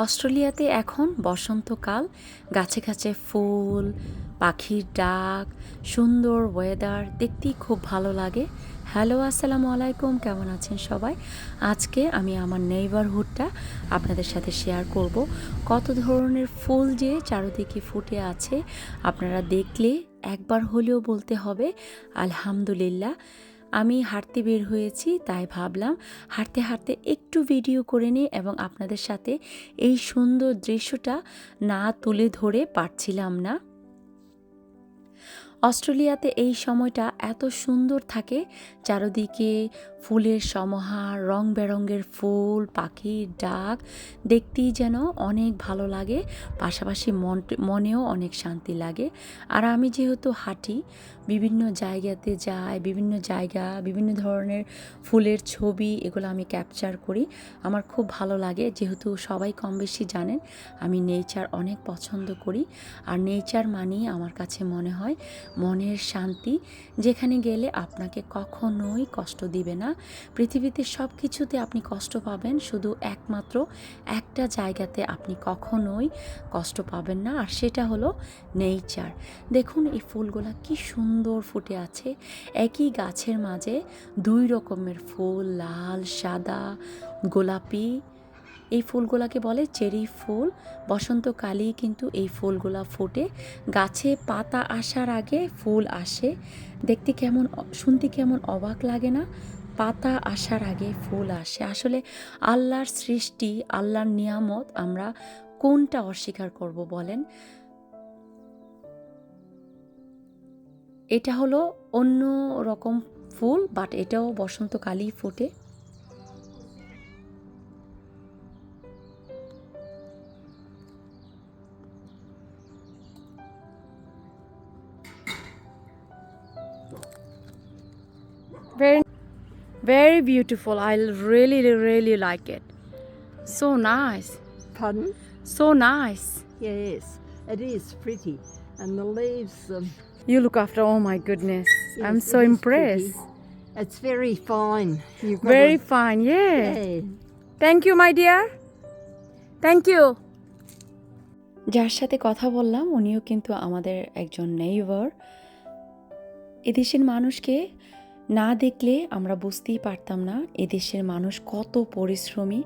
অস্ট্রেলিয়াতে এখন বসন্তকাল, গাছে গাছে ফুল, পাখির ডাক, সুন্দর ওয়েদার দেখতেই খুব ভালো লাগে। হ্যালো, আসসালামু আলাইকুম, কেমন আছেন সবাই? আজকে আমি আমার নেইবারহুডটা আপনাদের সাথে শেয়ার করব। কত ধরনের ফুল যে চারদিকে ফুটে আছে আপনারা দেখলে একবার হলেও বলতে হবে আলহামদুলিল্লাহ। আমি হাঁটতে বের হয়েছি, তাই ভাবলাম হাঁটতে হাঁটতে একটু ভিডিও করে নিই এবং আপনাদের সাথে এই সুন্দর দৃশ্যটা না তুলে ধরে পারছিলাম না। অস্ট্রেলিয়াতে এই সময়টা এত সুন্দর থাকে, চারদিকে ফুলের সমাহার, রং বেরঙের ফুল, পাখির ডাক দেখতেই যেন অনেক ভালো লাগে, পাশাপাশি মনেও অনেক শান্তি লাগে। আর আমি যেহেতু হাঁটি, বিভিন্ন জায়গাতে যাই, বিভিন্ন জায়গা, বিভিন্ন ধরনের ফুলের ছবি এগুলো আমি ক্যাপচার করি। আমার খুব ভালো লাগে, যেহেতু সবাই কম বেশি জানেন আমি নেচার অনেক পছন্দ করি। আর নেচার মানেই আমার কাছে মনে হয় মনের শান্তি, যেখানে গেলে আপনাকে কখনোই কষ্ট দিবে না। পৃথিবীতে সব কিছুতে আপনি কষ্ট পাবেন, শুধু একমাত্র একটা জায়গাতে আপনি কখনোই কষ্ট পাবেন না, আর সেটা হলো নেচার। দেখুন এই ফুলগুলা কি সুন্দর ফুটে আছে, একই গাছের মাঝে দুই রকমের ফুল, লাল, সাদা, গোলাপি। এই ফুলগুলাকে বলে চেরি ফুল। বসন্তকালেই কিন্তু এই ফুলগুলা ফোটে, গাছে পাতা আসার আগে ফুল আসে। দেখতে কেমন, শুনতে কেমন অবাক লাগে না? পাতা আসার আগে ফুল আসে। আসলে আল্লাহর সৃষ্টি, আল্লাহর নিয়ামত, আমরা কোনটা অস্বীকার করব বলেন? এটা হলো অন্য রকম ফুল, বাট এটাও বসন্তকালেই ফোটে। Very, very beautiful. I really, really like it. So nice. Pardon? So nice. Yes, it is pretty. And the leaves, You look after, oh my goodness. yes, I'm it so is impressed. pretty. It's very fine. You've got Very to, fine, yeah. yeah. Thank you, my dear. Thank you. যার সাথে কথা বললাম উনিও কিন্তু আমাদের একজন neighbour. এদেশের মানুষকে না দেখলে আমরা বুঝতেই পারতাম না এদেশের মানুষ কত পরিশ্রমী।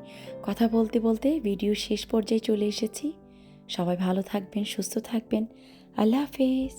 কথা বলতে বলতে ভিডিও শেষ পর্যায়ে চলে এসেছি। সবাই ভালো থাকবেন, সুস্থ থাকবেন। আল্লাহ হাফেজ।